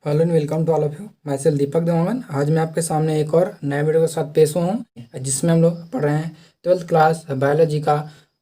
Hello and welcome to all of you. मैं सेल दीपक देवांगन। आज मैं आपके सामने एक और नए वीडियो के साथ पेश हुआ हूँ, जिसमें हम लोग पढ़ रहे हैं 12th क्लास बायोलॉजी का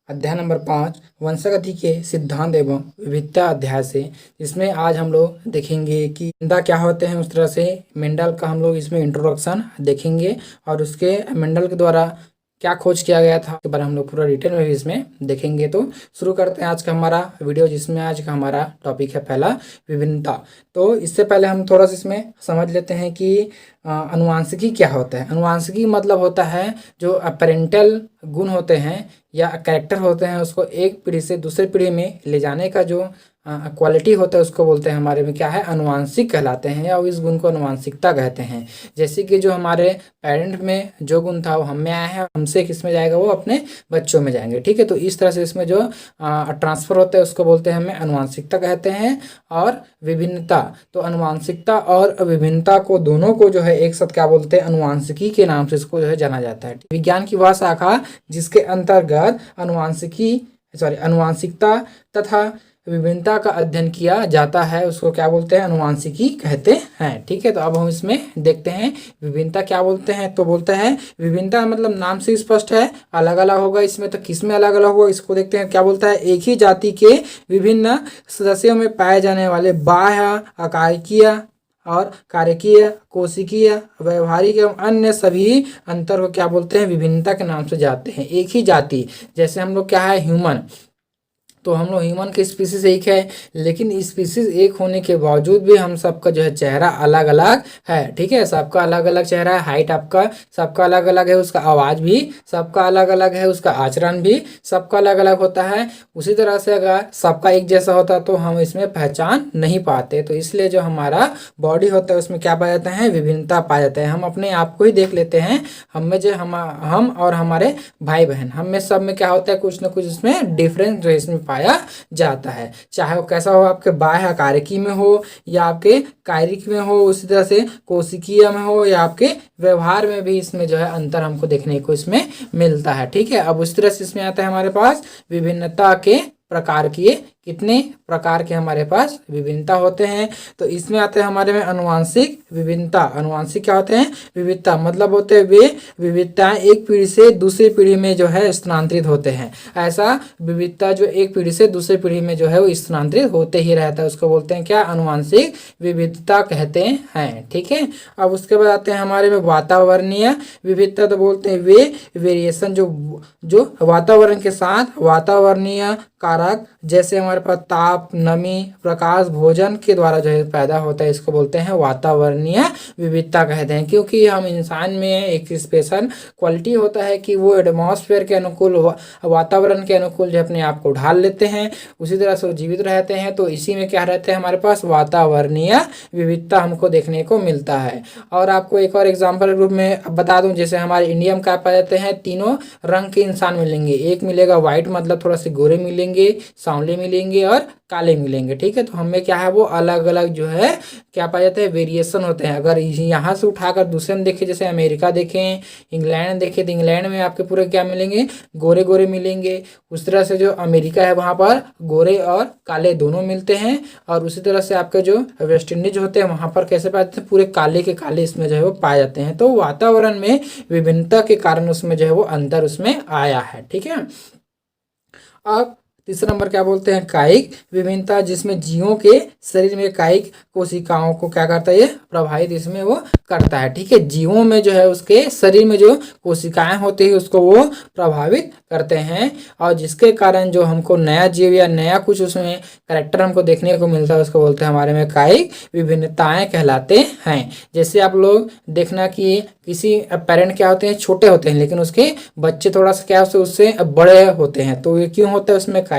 अध्याय नंबर 5 वंशागति के सिद्धांत एवं विविधता अध्याय से। इसमें आज हम लोग देखेंगे कि विभिन्नता क्या होते हैं। उस तरह से मेंडल का हम लोग इसमें इंट्रोडक्शन देखेंगे और उसके मेंडल के द्वारा क्या खोज किया गया था के बारे में हम लोग पूरा डिटेल में भी इसमें देखेंगे। तो शुरू करते हैं आज का हमारा वीडियो, जिसमें आज का हमारा टॉपिक है पहला विभिन्नता। तो इससे पहले हम थोड़ा सा इसमें समझ लेते हैं कि अनुवांशिकी क्या होता है। अनुवांशिकी मतलब होता है जो पेरेंटल गुण होते हैं या कैरेक्टर होते हैं, उसको एक पीढ़ी से दूसरे पीढ़ी में ले जाने का जो क्वालिटी होता है उसको बोलते हैं हमारे में क्या है, अनुवांशिक कहलाते हैं, या इस गुण को अनुवांशिकता कहते हैं। जैसे कि जो हमारे पेरेंट में जो गुण था वो हम में आया है, हमसे किस में जाएगा, वो अपने बच्चों में जाएंगे। ठीक है, तो इस तरह से इसमें जो ट्रांसफर होता है उसको बोलते हैं हमें अनुवांशिकता कहते हैं। और विभिन्नता, तो अनुवांशिकता और विभिन्नता को दोनों को जो है एक साथ क्या बोलते हैं, अनुवांशिकी के नाम से इसको जो है जाना जाता है। विज्ञान की वह शाखा जिसके अंतर्गत अनुवांशिकता तथा विभिन्नता का अध्ययन किया जाता है उसको क्या बोलते हैं, अनुवांशिकी कहते हैं। ठीक है, तो अब हम इसमें देखते हैं विभिन्नता क्या बोलते हैं। तो बोलते हैं विभिन्नता मतलब नाम से स्पष्ट है, अलग अलग होगा। इसमें तो किस में अलग अलग होगा, इसको देखते हैं। क्या बोलता है, एक ही जाति के विभिन्न सदस्यों में पाए जाने वाले बाह्य, आकारिकीय और कार्यकीय, कोशिकीय, व्यवहारिक एवं अन्य सभी अंतर को क्या बोलते हैं, विभिन्नता के नाम से जाते हैं। एक ही जाति, जैसे हम लोग क्या है, ह्यूमन, तो हम लोग ह्यूमन के स्पीसीज एक है, लेकिन स्पीसीज एक होने के बावजूद भी हम सबका जो है चेहरा अलग अलग है। ठीक है, सबका अलग अलग चेहरा है, हाइट आपका सबका अलग अलग है, उसका आवाज़ भी सबका अलग अलग है, उसका आचरण भी सबका अलग अलग होता है। उसी तरह से अगर सबका एक जैसा होता तो हम इसमें पहचान नहीं पाते। तो इसलिए जो हमारा बॉडी होता है उसमें क्या पाया जाता है, विभिन्नता पाया जाता है। हम अपने आप को ही देख लेते हैं, हम और हमारे भाई बहन, हम में सब में क्या होता है, कुछ ना कुछ इसमें डिफरेंस जो इसमें पाया जाता है। चाहे वो कैसा हो, आपके बाह्य कारिकी में हो या आपके कायरिक में हो, उसी तरह से कोशिकीय में हो या आपके व्यवहार में भी इसमें जो है अंतर हमको देखने को इसमें मिलता है। ठीक है, अब उस तरह से इसमें आता है हमारे पास विभिन्नता के प्रकार किए, कितने प्रकार के हमारे पास विभिन्नता होते हैं। तो इसमें आते हैं हमारे में अनुवांशिक विभिन्नता। अनुवांशिक क्या होते हैं, विविधता, मतलब होते हैं वे विविधताएं एक पीढ़ी से दूसरी पीढ़ी में जो है स्थानांतरित होते हैं। ऐसा विविधता जो एक पीढ़ी से दूसरी पीढ़ी में जो है वो स्थानांतरित होते ही रहता है, उसको बोलते हैं क्या, अनुवांशिक विविधता कहते हैं। ठीक है, अब उसके बाद आते हैं हमारे में वातावरणीय विविधता। तो बोलते हैं वे वेरिएशन जो वातावरण के साथ वातावरणीय कारक, जैसे हमारे पास ताप, नमी, प्रकाश, भोजन के द्वारा जो है पैदा होता है, इसको बोलते हैं वातावरणीय विविधता कहते हैं। क्योंकि हम इंसान में एक स्पेशल क्वालिटी होता है कि वो एटमॉस्फेयर के अनुकूल, वातावरण के अनुकूल जो अपने आप को ढाल लेते हैं, उसी तरह से वो जीवित रहते हैं। तो इसी में क्या रहते हैं हमारे पास, वातावरणीय विविधता हमको देखने को मिलता है। और आपको एक और एग्जाम्पल रूप में बता दूं, जैसे हमारे इंडिया में क्या पाए जाते हैं, तीनों रंग के इंसान मिलेंगे। एक मिलेगा व्हाइट, मतलब थोड़ा से गोरे मिलेंगे, सांवले मिलेंगे और काले मिलेंगे। ठीक है, तो हमें क्या है, वो अलग अलग जो है क्या पाया जाता है, वेरिएशन होते हैं। अगर यहाँ से उठाकर दूसरे में देखें, जैसे अमेरिका देखें, इंग्लैंड देखें, तो इंग्लैंड में आपके पूरे क्या मिलेंगे, गोरे गोरे मिलेंगे। उस तरह से जो अमेरिका है वहाँ पर गोरे और काले दोनों मिलते हैं। और उसी तरह से आपके जो वेस्ट इंडीज होते हैं वहाँ पर कैसे पाए जाते हैं, पूरे काले के काले इसमें जो है वो पाए जाते हैं। तो वातावरण में विभिन्नता के कारण उसमें जो है वो अंतर उसमें आया है। ठीक है, अब तीसरा नंबर क्या बोलते हैं, कायिक विभिन्नता, जिसमें जीवों के शरीर में कायिक कोशिकाओं को क्या करता है, ये प्रभावित इसमें वो करता है। ठीक है, जीवों में जो है उसके शरीर में जो कोशिकाएं होती है उसको वो प्रभावित करते हैं, और जिसके कारण जो हमको नया जीव या नया कुछ उसमें कैरेक्टर हमको देखने को मिलता है उसको बोलते हैं हमारे में कायिक विभिन्नताएं कहलाते हैं। जैसे आप लोग देखना कि किसी पेरेंट क्या होते हैं, छोटे होते हैं, लेकिन उसके बच्चे थोड़ा सा क्या उससे बड़े होते हैं। तो ये क्यों होता है, उसमें कायिक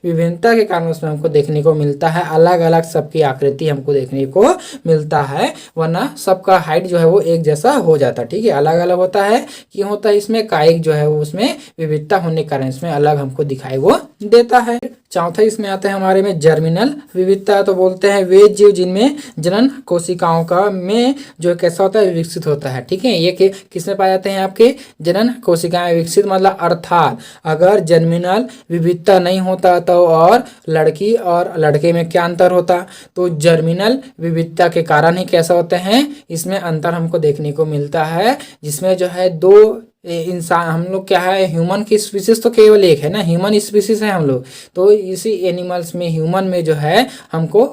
विभिन्नता के कारण उसमें हमको देखने को मिलता है, अलग अलग सबकी आकृति हमको देखने को मिलता है, वरना सबका हाइट जो है वो एक जैसा हो जाता है। ठीक है, अलग अलग होता है, क्यों होता है, इसमें कायिक जो है वो उसमें विविधता होने के कारण इसमें अलग हमको दिखाई वो देता है। चौथा इसमें आता है हमारे में जर्मिनल विविधता। तो बोलते हैं वे जीव जिनमें जनन कोशिकाओं का में जो कैसा होता है विकसित होता है। ठीक है, ये किसमें पाए जाते हैं आपके जनन कोशिकाएं विकसित, मतलब अर्थात अगर जर्मिनल विविधता नहीं होता तो और लड़की और लड़के में क्या अंतर होता, तो जर्मिनल विविधता के कारण ही कैसा होते हैं इसमें अंतर हमको देखने को मिलता है, जिसमें जो है दो इंसान हम लोग क्या है ह्यूमन की स्पीसीज तो केवल एक है ना, ह्यूमन स्पीसीज है हम लोग। तो इसी एनिमल्स में ह्यूमन में जो है हमको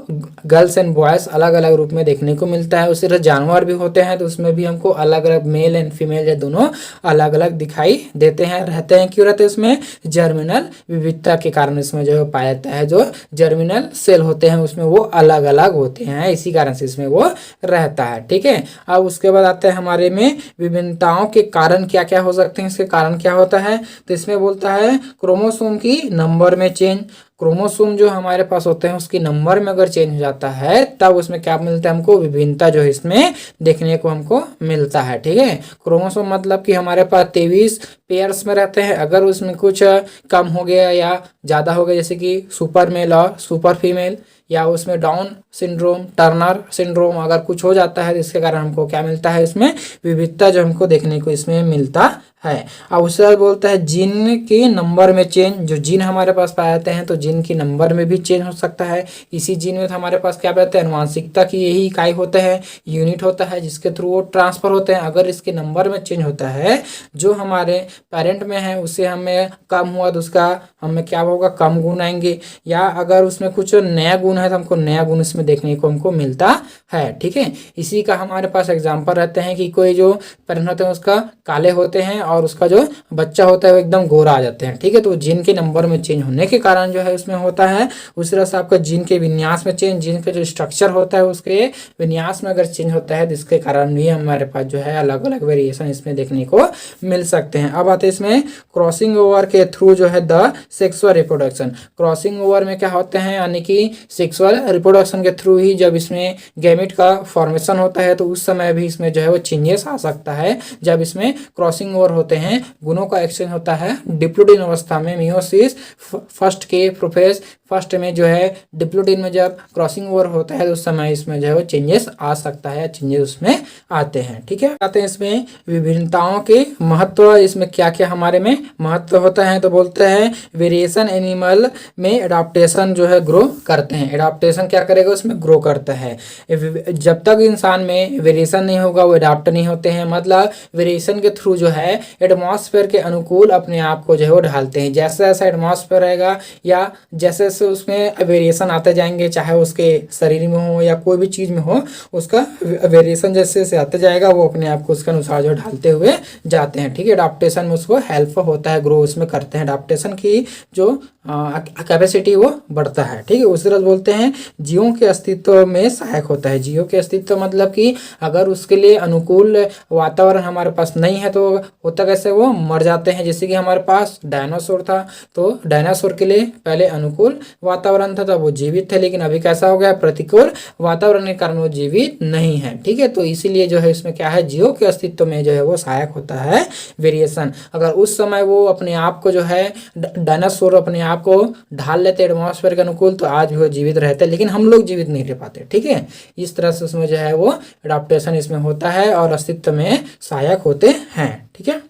गर्ल्स एंड बॉयज अलग अलग रूप में देखने को मिलता है। उसी तरह जानवर भी होते हैं तो उसमें भी हमको अलग अलग मेल एंड फीमेल या दोनों अलग अलग दिखाई देते हैं, रहते हैं। क्यों रहते हैं उसमें, जर्मिनल विविधता के कारण इसमें जो पाया जाता है जो जर्मिनल सेल होते हैं उसमें वो अलग अलग होते हैं, इसी कारण से इसमें वो रहता है। ठीक है, अब उसके बाद आते हैं हमारे में विभिन्नताओं के कारण क्या क्या हो सकते हैं, इसके कारण क्या होता है, तो इसमें बोलता है क्रोमोसोम की नंबर में चेंज। क्रोमोसोम जो हमारे पास होते हैं उसकी नंबर में अगर चेंज हो जाता है तब उसमें क्या मिलता है हमको, विभिन्नता जो है इसमें देखने को हमको मिलता है। ठीक है, क्रोमोसोम मतलब कि हमारे पास 23 पेयर्स में रहते हैं, अगर उसमें कुछ कम हो गया या ज़्यादा हो गया जैसे कि सुपर मेल और सुपर फीमेल, या उसमें डाउन सिंड्रोम टर्नर सिंड्रोम अगर कुछ हो जाता है तो इसके कारण हमको क्या मिलता है इसमें विविधता जो हमको देखने को इसमें मिलता है। अब उसके बाद बोलता है जीन के नंबर में चेंज। जो जीन हमारे पास पाए जाते हैं तो जीन की नंबर में भी चेंज हो सकता है। इसी जीन में तो हमारे पास क्या पाते हैं, अनुवांशिकता की यही इकाई होता है, यूनिट होता है जिसके थ्रू वो ट्रांसफर होते हैं। अगर इसके नंबर में चेंज होता है जो हमारे पेरेंट में है उससे हमें कम हुआ तो उसका हमें क्या होगा, कम गुण आएंगे, या अगर उसमें कुछ नया गुण है तो हमको नया गुण इसमें देखने को हमको मिलता है। ठीक है, इसी का हमारे पास एग्जाम्पल रहते हैं कि कोई जो पेरेंट होते हैं उसका काले होते हैं और उसका जो बच्चा होता है वो एकदम गोरा आ जाते हैं। ठीक है, तो जीन के नंबर में चेंज होने के कारण जो है उसमें होता है। उस तरह से आपका जीन के विन्यास में चेंज, जीन का जो स्ट्रक्चर होता है उसके विन्यास में अगर चेंज होता है जिसके कारण भी हमारे पास जो है अलग अलग वेरिएशन इसमें देखने को मिल सकते हैं। अब आते हैं इसमें क्रॉसिंग ओवर के थ्रू जो है the sexual reproduction. Crossing over में क्या होते हैं, यानी कि सेक्सुअल रिप्रोडक्शन के थ्रू ही जब इसमें गैमेट का फॉर्मेशन होता है तो उस समय भी इसमें जो है वो चेंजेस आ सकता है। जब इसमें क्रॉसिंग ओवर होते हैं गुणों का एक्सचेंज होता है डिप्लोडिन अवस्था में, मियोसिस फर्स्ट के प्रोफेज फर्स्ट में जो है डिप्लोडिन में जब क्रॉसिंग ओवर होता है तो उस समय इसमें जो है वो चेंजेस आ सकता है, चेंजेस उसमें आते हैं। ठीक है, आते हैं इसमें विभिन्नताओं के महत्व, इसमें क्या क्या हमारे में महत्व होता है। तो बोलते हैं वेरिएशन एनिमल में एडाप्टेशन जो है ग्रो करते हैं। एडाप्टेशन क्या करेगा, उसमें ग्रो करता है। जब तक इंसान में वेरिएशन नहीं होगा वो एडाप्ट नहीं होते हैं, मतलब वेरिएशन के थ्रू जो है एटमॉस्फेयर के अनुकूल अपने आप को जो है वो ढालते हैं। जैसा जैसा एटमॉस्फेयर रहेगा या जैसे जैसे उसमें वेरिएशन आते जाएंगे, चाहे उसके शरीर में हो या कोई भी चीज़ में हो, उसका वेरिएशन जैसे जैसे आते जाएगा वो अपने आप को उसके अनुसार जो ढालते हुए जाते हैं। ठीक है, एडाप्टेशन में उसको हेल्प होता है, ग्रो उसमें करते हैं, एडाप्टेशन की जो कैपेसिटी वो बढ़ता है। ठीक है, उस तरह बोलते हैं जीवों के अस्तित्व में सहायक होता है। जीवों के अस्तित्व मतलब कि अगर उसके लिए अनुकूल वातावरण हमारे पास नहीं है तो होता कैसे, वो मर जाते हैं। जैसे कि हमारे पास डायनासोर था तो डायनासोर के लिए पहले अनुकूल वातावरण था तब वो जीवित थे, लेकिन अभी कैसा हो गया, प्रतिकूल वातावरण के कारण वो जीवित नहीं है। ठीक है, तो इसीलिए जो है इसमें क्या है, जीवों के अस्तित्व में जो है वो सहायक होता है वेरिएशन। अगर उस समय वो अपने आप को जो है डायनासोर अपने आप को ढाल लेते एटमॉस्फेयर के अनुकूल तो आज भी वो जीवित रहते, लेकिन हम लोग जीवित नहीं रह पाते। ठीक है, इस तरह से उसमें जो है वो एडाप्टेशन इसमें होता है और अस्तित्व में सहायक होते हैं। ठीक है,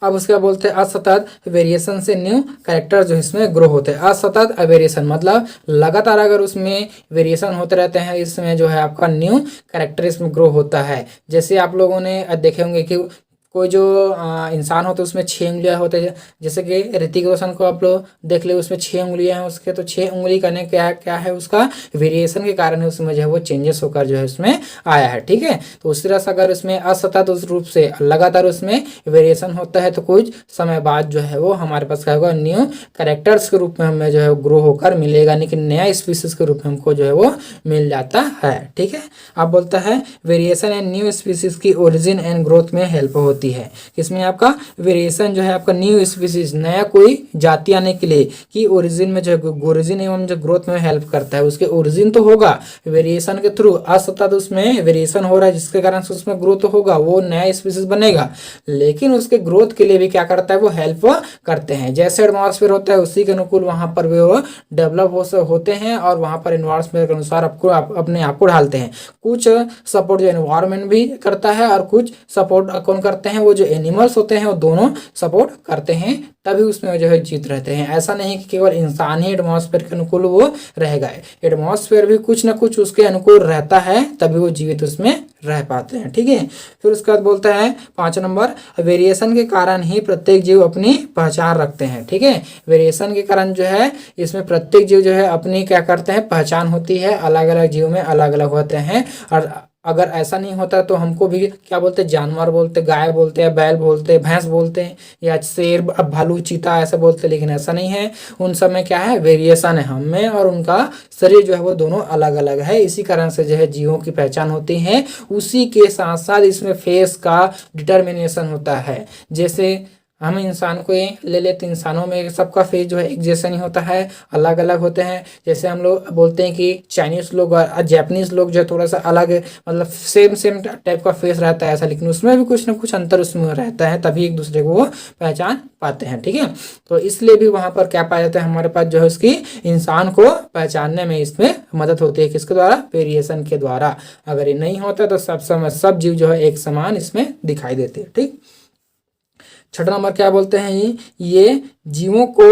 अब उसके बाद बोलते हैं असतत वेरिएशन से न्यू कैरेक्टर जो इसमें ग्रो होते हैं। असतत वेरिएशन मतलब लगातार अगर उसमें वेरिएशन होते रहते हैं, इसमें जो है आपका न्यू कैरेक्टर इसमें ग्रो होता है। जैसे आप लोगों ने देखे होंगे कि कोई जो इंसान होते उसमें 6 उंगलियां होते हैं, जैसे कि ऋतिक रोशन को आप लोग देख ले उसमें 6 उंगलियां हैं उसके, तो 6 उंगली करने क्या क्या है, उसका वेरिएशन के कारण है उसमें जो है वो चेंजेस होकर जो है उसमें आया है। ठीक है, तो उस तरह से अगर उसमें असतत उस रूप से लगातार उसमें वेरिएशन होता है तो कुछ समय बाद जो है वो हमारे पास क्या होगा, न्यू कैरेक्टर्स के रूप में हमें जो है ग्रो होकर मिलेगा, लेकिन नया स्पीसीज के रूप में हमको जो है वो मिल जाता है। ठीक है, अब बोलता है वेरिएशन एंड न्यू स्पीसीज की ओरिजिन एंड ग्रोथ में हेल्प होती होती है, किसमें आपका वेरिएशन जो है आपका न्यू स्पीसीज, नया कोई जाति आने के लिए कि ओरिजिन में जो है ओरिजिन एवं जो ग्रोथ में हेल्प करता है। उसके ओरिजिन तो होगा वेरिएशन के थ्रू, असतत उसमें वेरिएशन हो रहा है जिसके कारण से उसमें ग्रोथ होगा, वो नया स्पीसीज बनेगा, लेकिन उसके ग्रोथ के लिए भी क्या करता है वो हेल्प करते हैं। जैसे एटमॉस्फेयर होता है उसी के अनुकूल वहां पर वो डेवलप होते हैं और वहां पर एनवायरमेंट के अनुसार आपको अपने आप को ढालते हैं। कुछ सपोर्ट जो एनवायरमेंट भी करता है और कुछ सपोर्ट कौन करते हैं, वो जो एनिमल्स होते हैं वो दोनों सपोर्ट करते हैं, तभी उसमें जो है जीत रहते हैं। ऐसा नहीं कि केवल इंसान ही एटमॉस्फेयर के अनुकूल वो रहेगा, एटमॉस्फेयर भी कुछ ना कुछ उसके अनुकूल रहता है तभी वो जीवित उसमें रह पाते हैं। ठीक है, फिर उसके बाद बोलता है 5 नंबर, वेरिएशन के कारण ही प्रत्येक जीव अपनी पहचान रखते हैं। ठीक है, वेरिएशन के कारण जो है इसमें प्रत्येक जीव जो है अपनी क्या करते हैं पहचान होती है, अलग अलग जीव में अलग अलग होते हैं। और अगर ऐसा नहीं होता तो हमको भी क्या बोलते हैं, जानवर बोलते, गाय बोलते हैं, बैल बोलते, भैंस बोलते हैं, या शेर भालू चीता ऐसा बोलते, लेकिन ऐसा नहीं है। उन सब में क्या है वेरिएशन है, हम में और उनका शरीर जो है वो दोनों अलग अलग है, इसी कारण से जो है जीवों की पहचान होती है। उसी के साथ साथ इसमें फेस का डिटर्मिनेशन होता है। जैसे हम इंसान को ले लेते, इंसानों में सबका फेस जो है एक जैसा नहीं होता है, अलग अलग होते हैं। जैसे हम लोग बोलते हैं कि चाइनीज लोग और जापानीज लोग जो है थोड़ा सा अलग, मतलब सेम टाइप का फेस रहता है ऐसा, लेकिन उसमें भी कुछ ना कुछ अंतर उसमें रहता है, तभी एक दूसरे को वो पहचान पाते हैं। ठीक है, तो इसलिए भी वहां पर क्या पाया जाता है, हमारे पास जो है उसकी इंसान को पहचानने में इसमें मदद होती है, किसके द्वारा, वेरिएशन के द्वारा। अगर ये नहीं होता तो सब जीव जो है एक समान इसमें दिखाई देते हैं। ठीक, 6 नंबर क्या बोलते हैं, ये जीवों को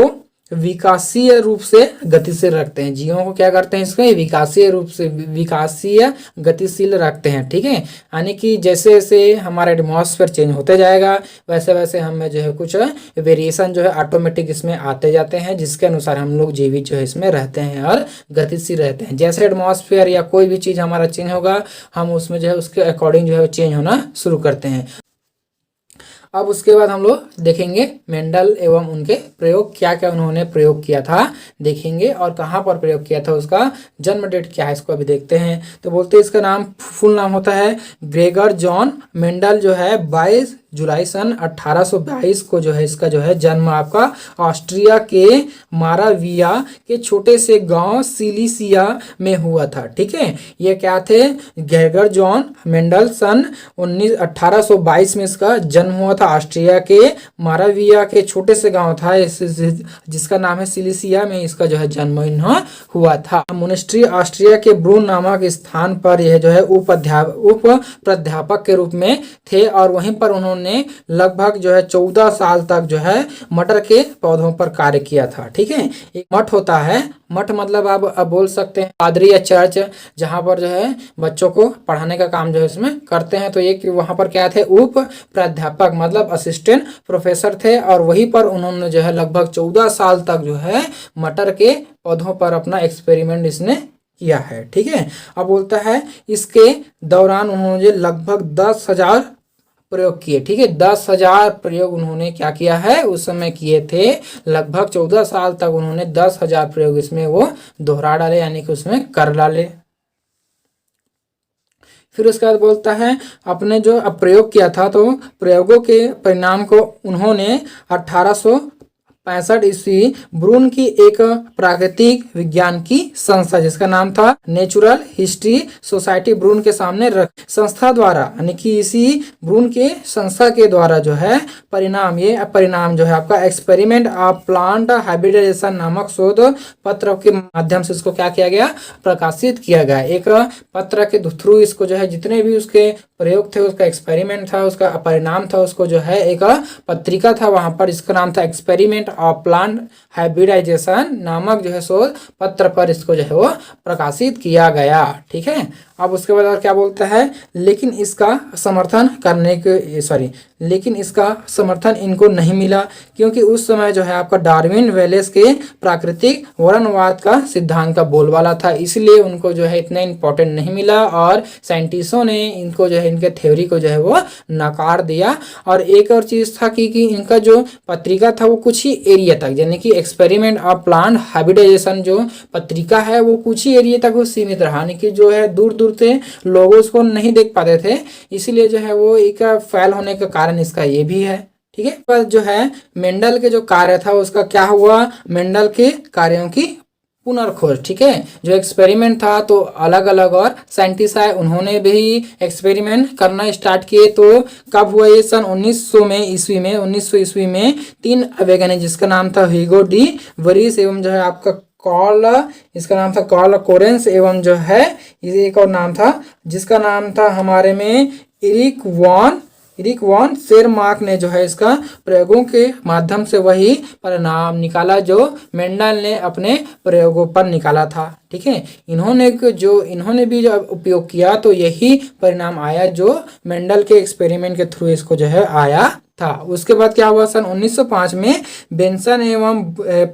विकासीय रूप से गतिशील रखते हैं। जीवों को क्या करते हैं, इसमें विकासीय रूप से विकासीय गतिशील रखते हैं। ठीक है, यानी कि जैसे जैसे हमारा एटमॉस्फेयर चेंज होते जाएगा वैसे वैसे हमें जो है कुछ वेरिएशन जो है ऑटोमेटिक इसमें आते जाते हैं, जिसके अनुसार हम लोग जीवित जो है इसमें रहते हैं और गतिशील रहते हैं। जैसे एटमॉस्फेयर या कोई भी चीज़ हमारा चेंज होगा, हम उसमें जो है उसके अकॉर्डिंग जो है चेंज होना शुरू करते हैं। अब उसके बाद हम लोग देखेंगे मेंडल एवं उनके प्रयोग, क्या क्या उन्होंने प्रयोग किया था देखेंगे, और कहाँ पर प्रयोग किया था, उसका जन्म डेट क्या है इसको अभी देखते हैं। तो बोलते हैं इसका नाम, फुल नाम होता है ग्रेगर जॉन मेंडल, जो है 22 जुलाई सन 1822 को जो है इसका जो है जन्म आपका ऑस्ट्रिया के माराविया के छोटे से गांव सिलिसिया में हुआ था। ठीक है, ये क्या थे, ग्रेगर जॉन मेंडल सन 1822 में इसका जन्म हुआ था। ऑस्ट्रिया के माराविया के छोटे से गांव था जिसका नाम है सिलिसिया में इसका जो है जन्म हुआ था। मोनेस्ट्री ऑस्ट्रिया के ब्रून नामक स्थान पर यह जो है उप प्राध्यापक के रूप में थे, और वहीं पर उन्होंने लगभग जो है 14 साल तक जो है मटर के पौधों पर कार्य किया था। ठीक है, एक मठ होता है, मठ मतलब आप अब बोल सकते हैं पादरी या चर्च, जहां पर जो है बच्चों को पढ़ाने का काम जो है इसमें करते हैं। तो एक वहां पर क्या थे, उप प्राध्यापक मतलब असिस्टेंट प्रोफेसर थे, और वहीं पर उन्होंने जो है लगभग 14 साल तक जो है मटर के पौधों पर अपना एक्सपेरिमेंट इसने किया है। ठीक है, अब बोलता है इसके दौरान उन्होंने लगभग 10,000 प्रयोग किए। ठीक है, 10,000 प्रयोग उन्होंने क्या किया है उस समय किए थे। लगभग 14 साल तक उन्होंने 10,000 प्रयोग इसमें वो दोहरा डाले, यानी कि उसमें कर डाले। फिर उसके बाद बोलता है अपने जो प्रयोग किया था, तो प्रयोगों के परिणाम को उन्होंने 1865 ईस्वी ब्रून की एक प्राकृतिक विज्ञान की संस्था, जिसका नाम था नेचुरल हिस्ट्री सोसाइटी, ब्रून के सामने रख संस्था द्वारा, यानी कि इसी ब्रून के संस्था के द्वारा जो है परिणाम जो है आपका एक्सपेरिमेंट ऑफ प्लांट हाइब्रिडाइजेशन नामक शोध पत्र के माध्यम से इसको क्या किया गया, प्रकाशित किया गया। एक पत्र के थ्रू इसको जो है जितने भी उसके प्रयोग थे, उसका एक्सपेरिमेंट था, उसका परिणाम था, उसको जो है एक पत्रिका था, वहां पर इसका नाम था एक्सपेरिमेंट ऑफ प्लांट हाइब्रिडाइजेशन नामक जो है शोध पत्र पर इसको जो है वो प्रकाशित किया गया। ठीक है, अब उसके बाद और क्या बोलता है, लेकिन इसका समर्थन इनको नहीं मिला, क्योंकि उस समय जो है आपका डार्विन वेलेस के प्राकृतिक वर्णवाद का सिद्धांत का बोलबाला था, इसलिए उनको जो है इतना इंपॉर्टेंट नहीं मिला, और साइंटिस्टों ने इनको जो है इनके थ्योरी को जो है वो नकार दिया। और एक और चीज था कि इनका जो पत्रिका था वो कुछ ही एरिया तक, यानी कि एक्सपेरिमेंट ऑफ प्लांट हाइब्रिडाइजेशन जो पत्रिका है वो कुछ ही एरिया तक वो सीमित रहा, यानी कि जो है दूर दूर से लोग उसको नहीं देख पाते थे, इसीलिए जो है वो एक फैल होने का कारण कारण इसका ये भी है। ठीक है, पर जो है मेंडल के जो कार्य था उसका क्या हुआ, मेंडल के कार्यों की पुनर्खोज। ठीक है, जो एक्सपेरिमेंट था तो अलग अलग और साइंटिस्ट आए, उन्होंने भी एक्सपेरिमेंट करना स्टार्ट किए। तो कब हुआ ये, सन 1900 ईस्वी में 3 वैज्ञानिक जिसका नाम था ह्यूगो डी वरीस एवं जो है आपका कॉल, इसका नाम था कॉल कोरेंस, एवं जो है ये एक और नाम था जिसका नाम था हमारे में इरिक वॉन शेरमार्क ने जो है इसका प्रयोगों के माध्यम से वही परिणाम निकाला जो मेंडल ने अपने प्रयोगों पर निकाला था। ठीक है, इन्होंने भी जो उपयोग किया तो यही परिणाम आया जो मेंडल के एक्सपेरिमेंट के थ्रू इसको जो है आया था। उसके बाद क्या हुआ, सन 1905 में बेंसन एवं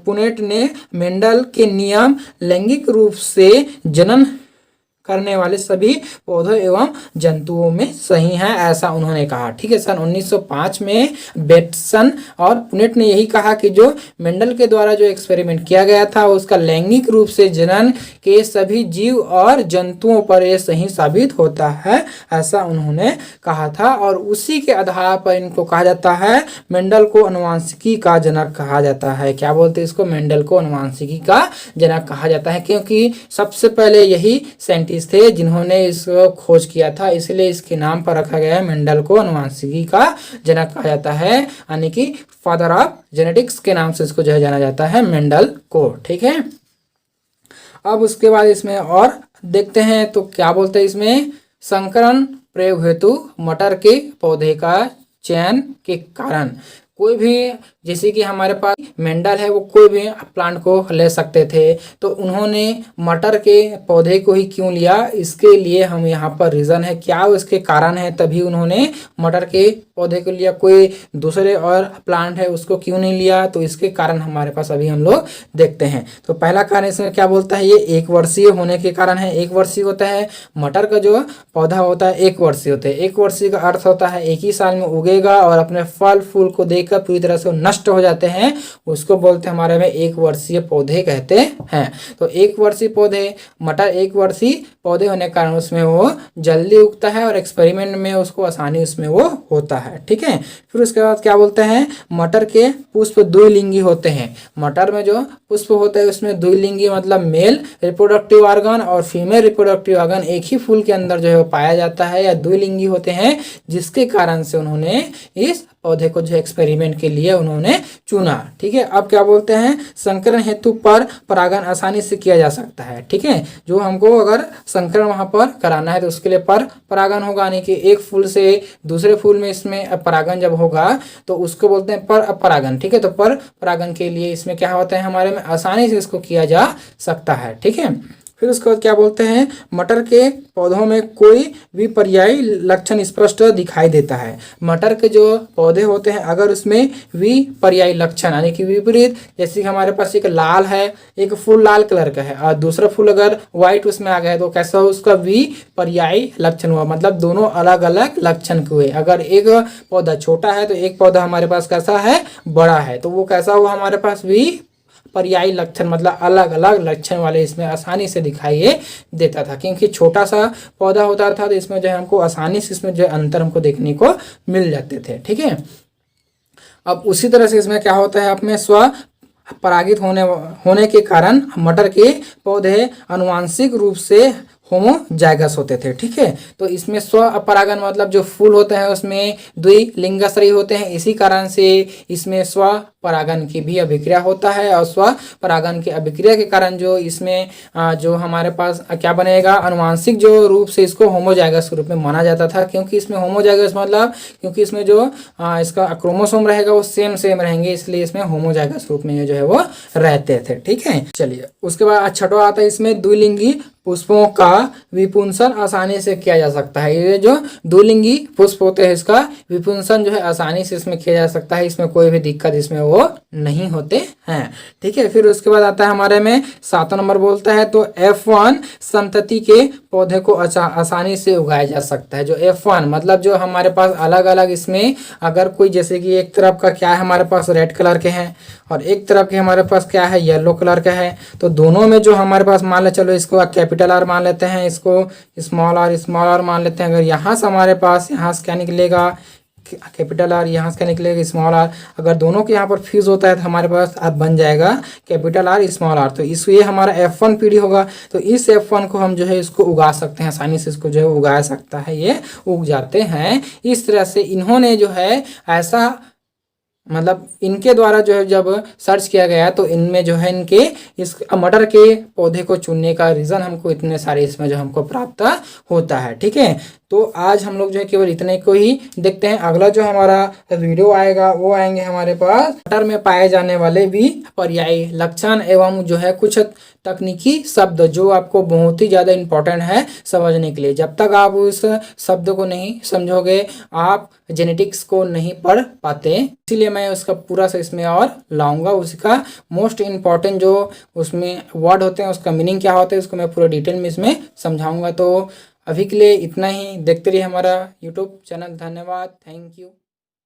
पुनेट ने मेंडल के नियम लैंगिक रूप से जनन करने वाले सभी पौधों एवं जंतुओं में सही हैं, ऐसा उन्होंने कहा। ठीक है, सन 1905 में बेटसन और पुनेट ने यही कहा कि जो मेंडल के द्वारा जो एक्सपेरिमेंट किया गया था उसका लैंगिक रूप से जनन के सभी जीव और जंतुओं पर यह सही साबित होता है, ऐसा उन्होंने कहा था। और उसी के आधार पर इनको कहा जाता है, मेंडल को अनुवांशिकी का जनक कहा जाता है। क्या बोलते हैं इसको, मेंडल को अनुवांशिकी का जनक कहा जाता है, क्योंकि सबसे पहले यही साइंटिस्ट थे जिन्होंने इसको खोज किया था, इसलिए इसके नाम पर रखा गया है, मेंडल को अनुवांशिकी का जनक कहा जाता है, यानी कि फादर ऑफ जेनेटिक्स के नाम से इसको जो है जाना जाता है मेंडल को। ठीक है, अब उसके बाद इसमें और देखते हैं तो क्या बोलते हैं इसमें, संकरण प्रयोग हेतु मटर के पौधे का चयन के कारण कोई भी, जैसे कि हमारे पास मेंडल है वो कोई भी प्लांट को ले सकते थे, तो उन्होंने मटर के पौधे को ही क्यों लिया, इसके लिए हम यहाँ पर रीज़न है क्या उसके कारण है, तभी उन्होंने मटर के पौधे को लिया, कोई दूसरे और प्लांट है उसको क्यों नहीं लिया, तो इसके कारण हमारे पास अभी हम लोग देखते हैं। तो पहला कारण इसमें क्या बोलता है, ये 1 वर्षीय होने के कारण है। 1 वर्षीय होता है, मटर का जो पौधा होता है 1 वर्षीय होता है। 1 वर्षीय का अर्थ होता है 1 ही साल में उगेगा और अपने फल फूल को देकर पूरी तरह से नष्ट हो जाते हैं, उसको बोलते हैं हमारे में 1 वर्षीय पौधे कहते हैं। तो 1 वर्षीय पौधे, मटर 1 वर्षीय पौधे होने के कारण उसमें वो जल्दी उगता है और एक्सपेरिमेंट में उसको आसानी उसमें वो होता है। ठीक है, फिर उसके बाद क्या बोलते हैं, मटर के पुष्प द्विलिंगी होते हैं। मटर में जो पुष्प होते हैं उसमें द्विलिंगी मतलब मेल रिप्रोडक्टिव ऑर्गन और फीमेल रिप्रोडक्टिव ऑर्गन एक ही फूल के अंदर जो है वो पाया जाता है, या द्विलिंगी होते हैं, जिसके कारण से उन्होंने इस पौधे को जो एक्सपेरिमेंट के लिए उन्होंने चुना। ठीक है, अब क्या बोलते हैं, संकरण हेतु पर परागण आसानी से किया जा सकता है। ठीक है, जो हमको अगर संकरण वहां पर कराना है तो उसके लिए पर परागण होगा, यानी कि एक फूल से दूसरे फूल में इसमें परागण जब होगा तो उसको बोलते हैं पर परागण। ठीक है, तो पर परागण के लिए इसमें क्या होता है, हमारे में आसानी से इसको किया जा सकता है। ठीक है, फिर उसके बाद क्या बोलते हैं, मटर के पौधों में कोई भी पर्यायी लक्षण स्पष्ट दिखाई देता है। मटर के जो पौधे होते हैं अगर उसमें विपर्यायी लक्षण यानी कि विपरीत, जैसे कि हमारे पास एक लाल है, एक फूल लाल कलर का है और दूसरा फूल अगर व्हाइट उसमें आ गया तो कैसा हो, उसका विपर्यायी लक्षण हुआ, मतलब दोनों अलग अलग लक्षण के हुए। अगर एक पौधा छोटा है तो एक पौधा हमारे पास कैसा है, बड़ा है, तो वो कैसा हुआ हमारे पास पर्यायी लक्षण, मतलब अलग अलग लक्षण वाले इसमें आसानी से दिखाई देता था, क्योंकि छोटा सा पौधा होता था तो इसमें जो है हमको आसानी से इसमें जो अंतर हमको देखने को मिल जाते थे। ठीक है, अब उसी तरह से इसमें क्या होता है, अपने स्व परागित होने के कारण मटर के पौधे आनुवांशिक रूप से होमोजाइगस होते थे। ठीक है, तो इसमें स्व परागण मतलब जो फूल होते हैं उसमें द्विलिंगाश्रयी होते हैं, इसी कारण से इसमें स्व परागण की भी अभिक्रिया होता है, और स्व परागण की अभिक्रिया के कारण जो इसमें जो हमारे पास क्या बनेगा, आनुवांशिक जो रूप से इसको होमोजाइगस के रूप में माना जाता था, क्योंकि इसमें होमोजाइगस मतलब क्योंकि इसमें जो इसका क्रोमोसोम रहेगा वो सेम रहेंगे, इसलिए इसमें होमोजाइगस रूप में जो है वो रहते थे। ठीक है, चलिए उसके बाद छठवां आता है इसमें द्विलिंगी पुष्पों का विपुंसन आसानी से किया जा सकता है। ये जो द्विलिंगी पुष्प होते हैं इसका विपुंसन जो है आसानी से इसमें किया जा सकता है, इसमें कोई भी दिक्कत इसमें वो नहीं होते हैं। ठीक है, फिर उसके बाद आता है हमारे में 7 नंबर बोलता है तो F1 संतति के पौधे को आसानी से उगाया जा सकता है। जो F1 मतलब जो हमारे पास अलग अलग इसमें अगर कोई जैसे कि एक तरफ का क्या है हमारे पास रेड कलर के हैं और एक तरफ के हमारे पास क्या है येलो कलर का है, तो दोनों में जो हमारे पास मान ले, चलो इसको कैपिटल आर मान लेते हैं, इसको स्मॉल आर मान लेते हैं। अगर यहाँ से हमारे पास यहाँ से क्या निकलेगा कैपिटल आर, यहाँ से निकलेगा स्मॉल आर। अगर दोनों के यहाँ पर फ्यूज होता है तो हमारे पास अब बन जाएगा कैपिटल आर स्मॉल आर। तो इस ये हमारा F1 पीढ़ी होगा। तो इस F1 को हम जो है इसको उगा सकते हैं, आसानी से इसको जो है उगाया सकता है, ये उग जाते हैं। इस तरह से इन्होंने जो है ऐसा मतलब इनके द्वारा जो है जब सर्च किया गया तो इनमें जो है इनके इस मटर के पौधे को चुनने का रीज़न हमको इतने सारे इसमें जो हमको प्राप्त होता है। ठीक है, तो आज हम लोग जो है केवल इतने को ही देखते हैं। अगला जो हमारा वीडियो आएगा वो आएंगे हमारे पास मटर में पाए जाने वाले भी पर्यायी लक्षण एवं जो है कुछ तकनीकी शब्द जो आपको बहुत ही ज़्यादा इम्पोर्टेंट है समझने के लिए। जब तक आप उस शब्द को नहीं समझोगे आप जेनेटिक्स को नहीं पढ़ पाते। इसीलिए मैं उसका पूरा सा इसमें और लाऊंगा, उसका मोस्ट इम्पॉर्टेंट जो उसमें वर्ड होते हैं उसका मीनिंग क्या होता है उसको मैं पूरा डिटेल में इसमें समझाऊंगा। तो अभी के लिए इतना ही। देखते रहिए हमारा यूट्यूब चैनल। धन्यवाद, थैंक यू।